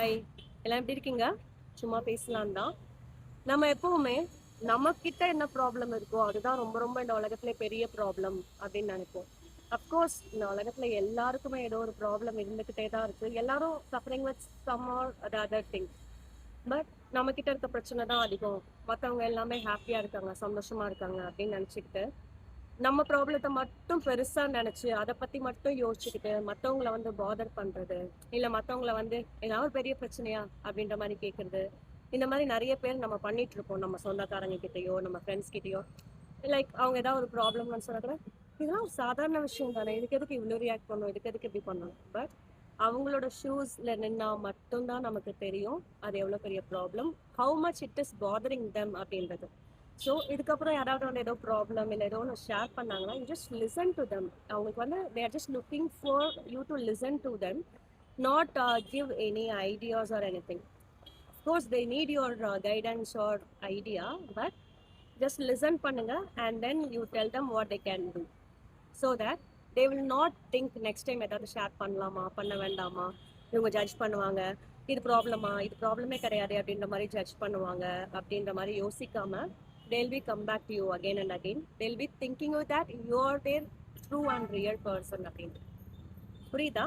Hi, எல்லாம் எப்படி இருக்கீங்க? சும்மா பேசலாம் தான். நம்ம எப்பவுமே நமக்கிட்ட என்ன ப்ராப்ளம் இருக்கோ அதுதான் ரொம்ப ரொம்ப இந்த உலகத்துல பெரிய ப்ராப்ளம் அப்படின்னு நினைப்போம். அப்கோர்ஸ் இந்த உலகத்துல எல்லாருக்குமே ஏதோ ஒரு ப்ராப்ளம் இருந்துகிட்டே தான் இருக்கு. எல்லாரும் suffering with some or other thing. But நம்ம கிட்ட இருக்க பிரச்சனை தான் அதிகம். மத்தவங்க எல்லாமே ஹாப்பியா இருக்காங்க, சந்தோஷமா இருக்காங்க அப்படின்னு நினைச்சுக்கிட்டு நம்ம ப்ராப்ளத்தை மட்டும் பெருசா நினைச்சு அதை பத்தி மட்டும் யோசிச்சுக்கிட்டு மத்தவங்கள வந்து பாதர் பண்றது, இல்ல மத்தவங்கள வந்து ஏதாவது பெரிய பிரச்சனையா அப்படின்ற மாதிரி கேக்குறது. இந்த மாதிரி நிறைய பேர் நம்ம பண்ணிட்டு இருக்கோம், நம்ம சொந்தக்காரங்க கிட்டயோ நம்ம ஃப்ரெண்ட்ஸ் கிட்டயோ. லைக் அவங்க ஏதாவது ஒரு ப்ராப்ளம்னு சொன்னா கூட இதெல்லாம் ஒரு சாதாரண விஷயம் தானே, இதுக்கு எதுக்கு இவ்வளவு ரியாக்ட் பண்ணணும், இதுக்கு எதுக்கு இப்படி பண்ணணும். பட் அவங்களோட ஷூஸ்ல நின்னா மட்டும்தான் நமக்கு தெரியும் அது எவ்வளவு பெரிய problem, how much it is bothering them அப்படின்றது. ஸோ இதுக்கப்புறம் யாராவது வந்து ஏதோ ப்ராப்ளம் இல்லை ஏதோ ஒன்று ஷேர் பண்ணாங்கன்னா you just listen to them. அவங்களுக்கு வந்து they are just looking for you to listen to them, not give any ideas or anything. Of course they need your guidance or idea, but just listen பண்ணுங்க and then you tell them what they can do. So that they will not think next time ஏதாவது share பண்ணலாமா பண்ண வேண்டாமா, இவங்க judge பண்ணுவாங்க, இது ப்ராப்ளமா இது ப்ராப்ளமே கிடையாது அப்படின்ற மாதிரி ஜட்ஜ் பண்ணுவாங்க அப்படின்ற மாதிரி யோசிக்காம they'll be come back to you again and again. They'll be thinking of that you are their true and real person again. புரியுதா?